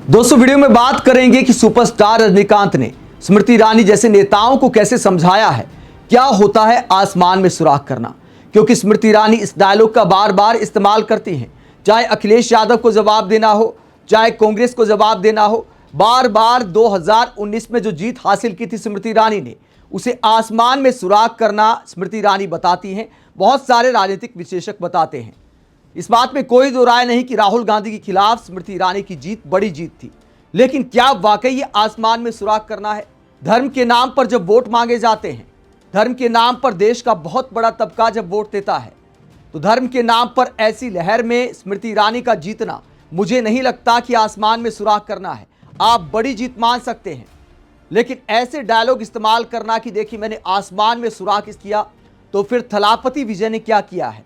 दोस्तों वीडियो में बात करेंगे कि सुपरस्टार रजनीकांत ने स्मृति ईरानी जैसे नेताओं को कैसे समझाया है क्या होता है आसमान में सुराख करना। क्योंकि स्मृति ईरानी इस डायलॉग का बार बार इस्तेमाल करती हैं, चाहे अखिलेश यादव को जवाब देना हो, चाहे कांग्रेस को जवाब देना हो। बार बार 2019 में जो जीत हासिल की थी स्मृति ईरानी ने, उसे आसमान में सुराख करना स्मृति ईरानी बताती हैं। बहुत सारे राजनीतिक विशेषज्ञ बताते हैं, इस बात में कोई दो राय नहीं कि राहुल गांधी के खिलाफ स्मृति ईरानी की जीत बड़ी जीत थी। लेकिन क्या वाकई ये आसमान में सुराख करना है? धर्म के नाम पर जब वोट मांगे जाते हैं, धर्म के नाम पर देश का बहुत बड़ा तबका जब वोट देता है, तो धर्म के नाम पर ऐसी लहर में स्मृति ईरानी का जीतना मुझे नहीं लगता कि आसमान में सुराख करना है। आप बड़ी जीत मान सकते हैं, लेकिन ऐसे डायलॉग इस्तेमाल करना कि देखिए मैंने आसमान में सुराख किया, तो फिर थलापति विजय ने क्या किया है?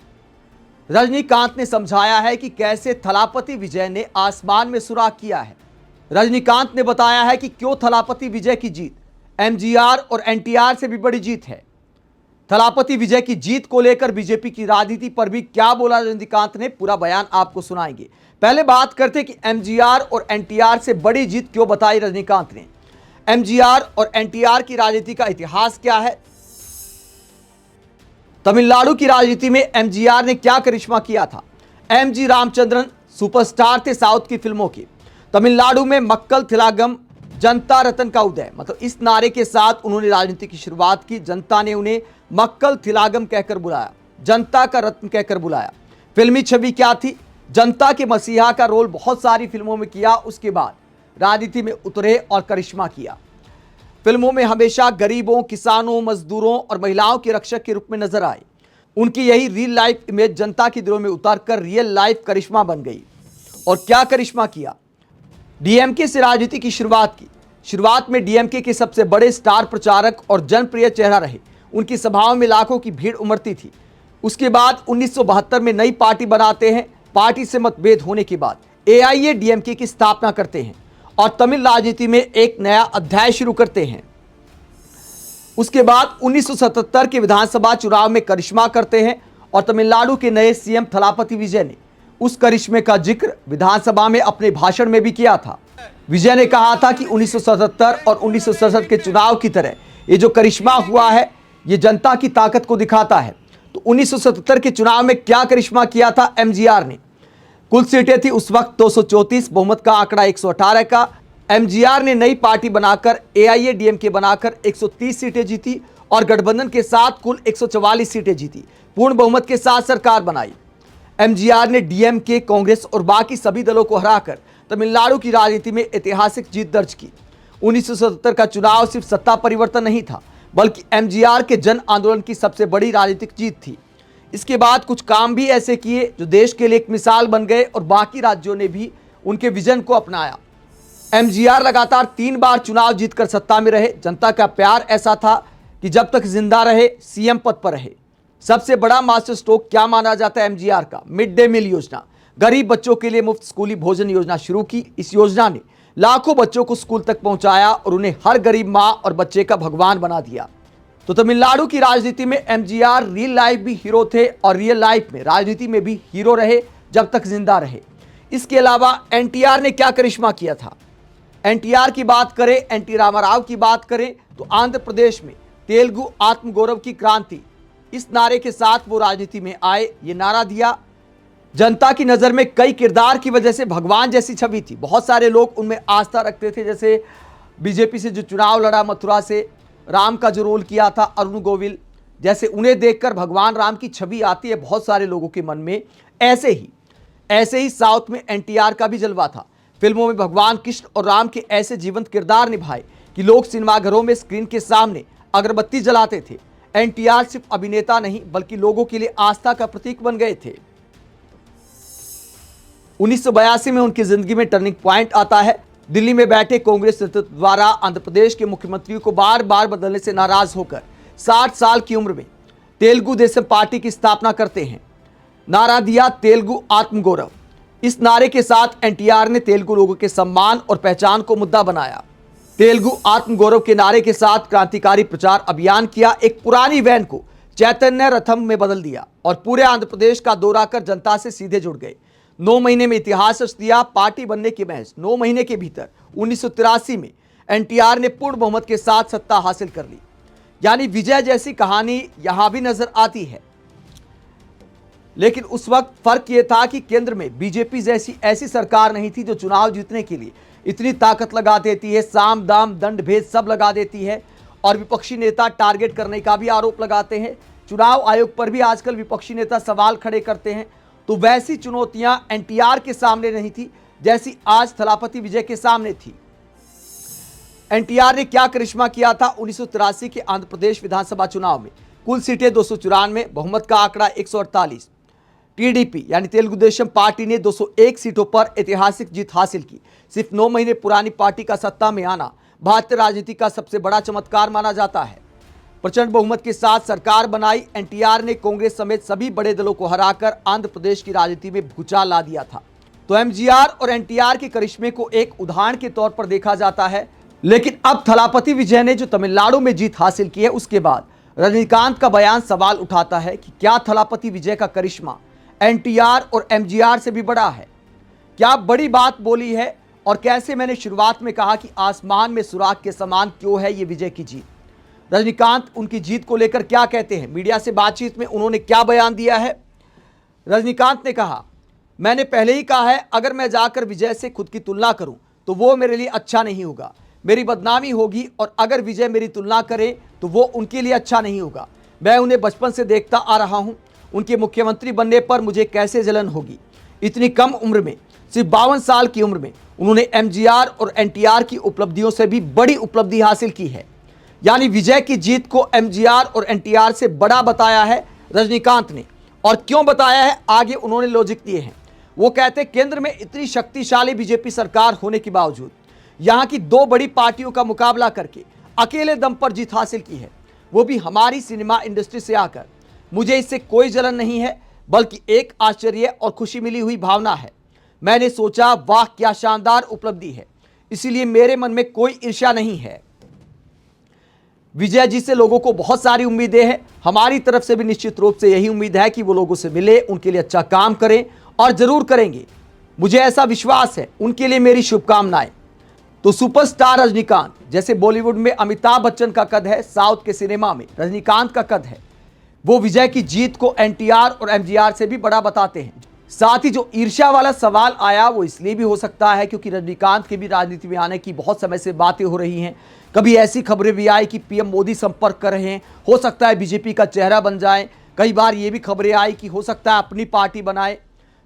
रजनीकांत ने समझाया है कि कैसे थलापति विजय ने आसमान में सुराख किया है। रजनीकांत ने बताया है कि क्यों थलापति विजय की जीत एमजीआर और एनटीआर से भी बड़ी जीत है। थलापति विजय की जीत को लेकर बीजेपी की राजनीति पर भी क्या बोला रजनीकांत ने, पूरा बयान आपको सुनाएंगे। पहले बात करते कि एमजीआर और एनटीआर से बड़ी जीत क्यों बताई रजनीकांत ने। एमजीआर और एनटीआर की राजनीति का इतिहास क्या है? तमिलनाडु की राजनीति में एमजीआर ने क्या करिश्मा किया था? एमजी रामचंद्रन सुपरस्टार थे साउथ की फिल्मों के। तमिलनाडु में मक्कल थिलागम जनता रत्न का उदय, मतलब इस नारे के साथ उन्होंने राजनीति की शुरुआत की। जनता ने उन्हें मक्कल थिलागम कहकर बुलाया, जनता का रत्न कहकर बुलाया। फिल्मी छवि क्या थी? जनता के मसीहा का रोल बहुत सारी फिल्मों में किया। उसके बाद राजनीति में उतरे और करिश्मा किया। फिल्मों में हमेशा गरीबों, किसानों, मजदूरों और महिलाओं के रक्षक के रूप में नजर आए। उनकी यही रियल लाइफ इमेज जनता के दिलों में उतारकर रियल लाइफ करिश्मा बन गई। और क्या करिश्मा किया? डीएमके से राजनीति की शुरुआत की। शुरुआत में डीएमके के सबसे बड़े स्टार प्रचारक और जनप्रिय चेहरा रहे। उनकी सभाओं में लाखों की भीड़ उमड़ती थी। उसके बाद 1972 में नई पार्टी बनाते हैं। पार्टी से मतभेद होने के बाद एआईएडीएमके की स्थापना करते हैं और तमिल राजनीति में एक नया अध्याय शुरू करते हैं। उसके बाद 1977 के विधानसभा चुनाव में करिश्मा करते हैं और तमिलनाडु के नए सीएम थलापति विजय ने उस करिश्मे का जिक्र विधानसभा में अपने भाषण में भी किया था। विजय ने कहा था कि 1977 और 1967 के चुनाव की तरह ये जो करिश्मा हुआ है, ये जनता की ताकत को दिखाता है। तो 1977 के चुनाव में क्या करिश्मा किया था एमजीआर ने? कुल सीटें थी उस वक्त 234, बहुमत का आंकड़ा 118 का। एमजीआर ने नई पार्टी बनाकर एआईएडीएमके बनाकर 130 सीटें जीती और गठबंधन के साथ कुल 144 सीटें जीती। पूर्ण बहुमत के साथ सरकार बनाई। एमजीआर ने डीएमके, कांग्रेस और बाकी सभी दलों को हराकर तमिलनाडु की राजनीति में ऐतिहासिक जीत दर्ज की। 1977 का चुनाव सिर्फ सत्ता परिवर्तन नहीं था, बल्कि एमजीआर के जन आंदोलन की सबसे बड़ी राजनीतिक जीत थी। इसके बाद कुछ काम भी ऐसे किए जो देश के लिए एक मिसाल बन गए और बाकी राज्यों ने भी उनके विजन को अपनाया। एमजीआर लगातार 3 बार चुनाव जीतकर सत्ता में रहे। जनता का प्यार ऐसा था कि जब तक जिंदा रहे सीएम पद पर रहे। सबसे बड़ा मास्टर स्ट्रोक क्या माना जाता है एमजीआर का? मिड डे मील योजना। गरीब बच्चों के लिए मुफ्त स्कूली भोजन योजना शुरू की। इस योजना ने लाखों बच्चों को स्कूल तक पहुंचाया और उन्हें हर गरीब मां और बच्चे का भगवान बना दिया। तो तमिलनाडु की राजनीति में एमजीआर रियल लाइफ भी हीरो थे और रियल लाइफ में राजनीति में भी हीरो रहे जब तक जिंदा रहे। इसके अलावा एनटीआर ने क्या करिश्मा किया था? एनटीआर की बात करें, एनटी रामाराव की बात करें, तो आंध्र प्रदेश में तेलुगु आत्मगौरव की क्रांति, इस नारे के साथ वो राजनीति में आए। ये नारा दिया। जनता की नजर में कई किरदार की वजह से भगवान जैसी छवि थी। बहुत सारे लोग उनमें आस्था रखते थे। जैसे बीजेपी से जो चुनाव लड़ा मथुरा से, राम का जो रोल किया था अरुण गोविल, जैसे उन्हें देखकर भगवान राम की छवि आती है बहुत सारे लोगों के मन में। ऐसे ही साउथ में एनटीआर का भी जलवा था। फिल्मों में भगवान कृष्ण और राम के ऐसे जीवंत किरदार निभाए कि लोग सिनेमाघरों में स्क्रीन के सामने अगरबत्ती जलाते थे। एनटीआर सिर्फ अभिनेता नहीं बल्कि लोगों के लिए आस्था का प्रतीक बन गए थे। 1982 में उनकी जिंदगी में टर्निंग पॉइंट आता है। दिल्ली में बैठे कांग्रेस नेतृत्व द्वारा आंध्र प्रदेश के मुख्यमंत्री को बार बार बदलने से नाराज होकर 60 साल की उम्र में तेलुगु देशम पार्टी की स्थापना करते हैं। नारा दिया तेलुगु आत्मगौरव। इस नारे के साथ एनटीआर ने तेलुगु लोगों के सम्मान और पहचान को मुद्दा बनाया। तेलुगु आत्मगौरव के नारे के साथ क्रांतिकारी प्रचार अभियान किया। एक पुरानी वैन को चैतन्य रथम में बदल दिया और पूरे आंध्र प्रदेश का दौरा कर जनता से सीधे जुड़ गए। 9 महीने में इतिहास रच दिया। पार्टी बनने के महज 9 महीने के भीतर 1983 में एनटीआर ने पूर्ण बहुमत के साथ सत्ता हासिल कर ली। यानी विजय जैसी कहानी यहां भी नजर आती है। लेकिन उस वक्त फर्क यह था कि केंद्र में बीजेपी जैसी ऐसी सरकार नहीं थी जो चुनाव जीतने के लिए इतनी ताकत लगा देती है, साम दाम दंड भेद सब लगा देती है। और विपक्षी नेता टारगेट करने का भी आरोप लगाते हैं। चुनाव आयोग पर भी आजकल विपक्षी नेता सवाल खड़े करते हैं। तो वैसी चुनौतियां एनटीआर के सामने नहीं थी जैसी आज थलापति विजय के सामने थी। एनटीआर ने क्या करिश्मा किया था 1983 के आंध्र प्रदेश विधानसभा चुनाव में? कुल सीटें 294, बहुमत का आंकड़ा 148। टीडीपी यानी तेलुगु देशम पार्टी ने 201 सीटों पर ऐतिहासिक जीत हासिल की। सिर्फ 9 महीने पुरानी पार्टी का सत्ता में आना भारतीय राजनीति का सबसे बड़ा चमत्कार माना जाता है। प्रचंड बहुमत के साथ सरकार बनाई एनटीआर ने कांग्रेस समेत सभी बड़े दलों को हराकर आंध्र प्रदेश की राजनीति में भूचाल ला दिया था। तो एमजीआर और एनटीआर के करिश्मे को एक उदाहरण के तौर पर देखा जाता है। लेकिन अब थलापति विजय ने जो तमिलनाडु में जीत हासिल की है, उसके बाद रजनीकांत का बयान सवाल उठाता है कि क्या थलापति विजय का करिश्मा एनटीआर और एमजीआर से भी बड़ा है? क्या बड़ी बात बोली है? और कैसे मैंने शुरुआत में कहा कि आसमान में सुराग के समान क्यों है ये विजय की जीत? रजनीकांत उनकी जीत को लेकर क्या कहते हैं? मीडिया से बातचीत में उन्होंने क्या बयान दिया है? रजनीकांत ने कहा, मैंने पहले ही कहा है, अगर मैं जाकर विजय से खुद की तुलना करूं तो वो मेरे लिए अच्छा नहीं होगा, मेरी बदनामी होगी। और अगर विजय मेरी तुलना करे तो वो उनके लिए अच्छा नहीं होगा। मैं उन्हें बचपन से देखता आ रहा हूं, उनके मुख्यमंत्री बनने पर मुझे कैसे जलन होगी। इतनी कम उम्र में, सिर्फ 52 साल की उम्र में उन्होंने एमजीआर और एनटीआर की उपलब्धियों से भी बड़ी उपलब्धि हासिल की है। यानी विजय की जीत को एमजीआर और एनटीआर से बड़ा बताया है रजनीकांत ने। और क्यों बताया है, आगे उन्होंने लॉजिक दिए हैं। वो कहते हैं, केंद्र में इतनी शक्तिशाली बीजेपी सरकार होने के बावजूद यहां की 2 बड़ी पार्टियों का मुकाबला करके अकेले दम पर जीत हासिल की है, वो भी हमारी सिनेमा इंडस्ट्री से आकर। मुझे इससे कोई जलन नहीं है, बल्कि एक आश्चर्य और खुशी मिली हुई भावना है। मैंने सोचा, वाह क्या शानदार उपलब्धि है, इसीलिए मेरे मन में कोई ईर्ष्या नहीं है। विजय जी से लोगों को बहुत सारी उम्मीदें हैं। हमारी तरफ से भी निश्चित रूप से यही उम्मीद है कि वो लोगों से मिले, उनके लिए अच्छा काम करें और जरूर करेंगे। मुझे ऐसा विश्वास है, उनके लिए मेरी शुभकामनाएं। तो सुपरस्टार रजनीकांत, जैसे बॉलीवुड में अमिताभ बच्चन का कद है, साउथ के सिनेमा में रजनीकांत का कद है। वो विजय की जीत को एनटीआर और एमजीआर से भी बड़ा बताते हैं। साथ ही जो ईर्ष्या वाला सवाल आया वो इसलिए भी हो सकता है क्योंकि रजनीकांत के भी राजनीति में आने की बहुत समय से बातें हो रही हैं। कभी ऐसी खबरें भी आई कि पीएम मोदी संपर्क कर रहे हैं, हो सकता है बीजेपी का चेहरा बन जाए। कई बार ये भी खबरें आई कि हो सकता है अपनी पार्टी बनाए।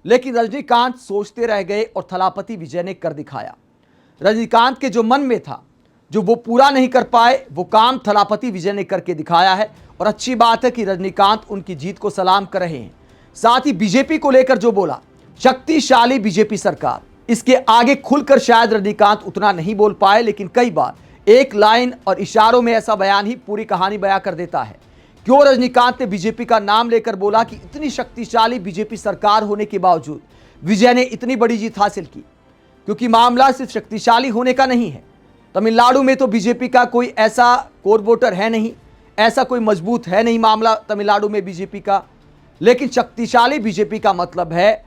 लेकिन रजनीकांत सोचते रह गए और थलापति विजय ने कर दिखाया। रजनीकांत के जो मन में था, जो वो पूरा नहीं कर पाए, वो काम थलापति विजय ने करके दिखाया है। और अच्छी बात है कि रजनीकांत उनकी जीत को सलाम कर रहे हैं। साथ ही बीजेपी को लेकर जो बोला, शक्तिशाली बीजेपी सरकार, इसके आगे खुलकर शायद रजनीकांत उतना नहीं बोल पाए, लेकिन कई बार एक लाइन और इशारों में ऐसा बयान ही पूरी कहानी बयां कर देता है। क्यों रजनीकांत ने बीजेपी का नाम लेकर बोला कि इतनी शक्तिशाली बीजेपी सरकार होने के बावजूद विजय ने इतनी बड़ी जीत हासिल की? क्योंकि मामला सिर्फ शक्तिशाली होने का नहीं है। तमिलनाडु में तो बीजेपी का कोई ऐसा कोर वोटर है नहीं, ऐसा कोई मजबूत है नहीं मामला तमिलनाडु में बीजेपी का। लेकिन शक्तिशाली बीजेपी का मतलब है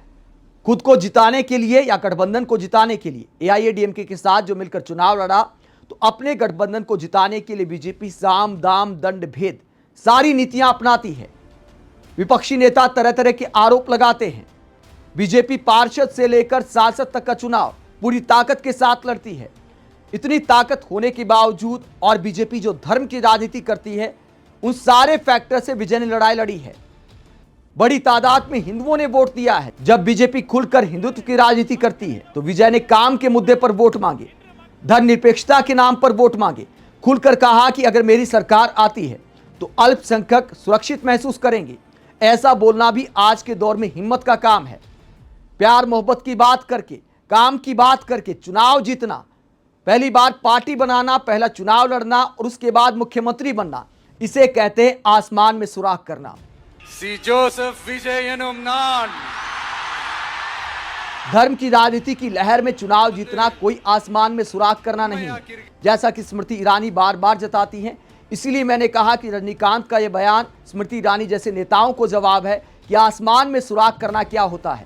खुद को जिताने के लिए या गठबंधन को जिताने के लिए। एआईएडीएमके के साथ जो मिलकर चुनाव लड़ा, तो अपने गठबंधन को जिताने के लिए बीजेपी साम दाम दंड भेद सारी नीतियां अपनाती है। विपक्षी नेता तरह तरह के आरोप लगाते हैं। बीजेपी पार्षद से लेकर सांसद तक का चुनाव पूरी ताकत के साथ लड़ती है। इतनी ताकत होने के बावजूद और बीजेपी जो धर्म की राजनीति करती है, उन सारे फैक्टर से विजय ने लड़ाई लड़ी है। बड़ी तादाद में हिंदुओं ने वोट दिया है। जब बीजेपी खुलकर हिंदुत्व की राजनीति करती है तो विजय ने काम के मुद्दे पर वोट मांगे, धर्मनिरपेक्षता के नाम पर वोट मांगे, खुलकर कहा कि अगर मेरी सरकार आती है तो अल्पसंख्यक सुरक्षित महसूस करेंगे। ऐसा बोलना भी आज के दौर में हिम्मत का काम है। प्यार मोहब्बत की बात करके, काम की बात करके चुनाव जीतना, पहली बार पार्टी बनाना, पहला चुनाव लड़ना और उसके बाद मुख्यमंत्री बनना, इसे कहते हैं आसमान में सुराग करना। सी जोसेफ विजयनुम नान। धर्म की राजनीति की लहर में चुनाव जीतना कोई आसमान में सुराग करना नहीं है, जैसा कि स्मृति ईरानी बार बार जताती हैं। इसीलिए मैंने कहा कि रजनीकांत का यह बयान स्मृति ईरानी जैसे नेताओं को जवाब है कि आसमान में सुराग करना क्या होता है।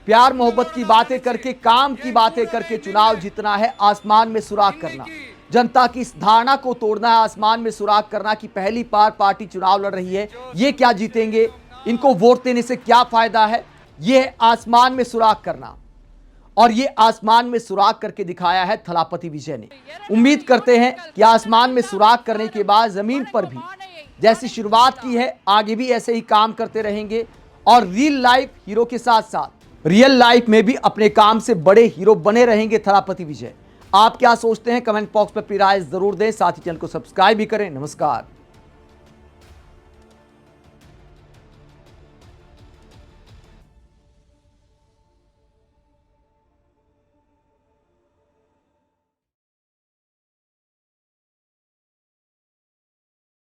प्यार मोहब्बत की बातें करके, काम की बातें करके चुनाव जीतना है, आसमान में सुराग करना। जनता की इस धारणा को तोड़ना है, आसमान में सुराग करना कि पहली बार पार्टी चुनाव लड़ रही है, ये क्या जीतेंगे, इनको वोट देने से क्या फायदा है, ये है आसमान में सुराग करना। और ये आसमान में सुराग करके दिखाया है थलापति विजय ने। उम्मीद करते हैं कि आसमान में सुराग करने के बाद जमीन पर भी जैसी शुरुआत की है, आगे भी ऐसे ही काम करते रहेंगे और रियल लाइफ हीरो के साथ साथ रियल लाइफ में भी अपने काम से बड़े हीरो बने रहेंगे थलापति विजय। आप क्या सोचते हैं, कमेंट बॉक्स में अपनी राय जरूर दें, साथ ही चैनल को सब्सक्राइब भी करें। नमस्कार।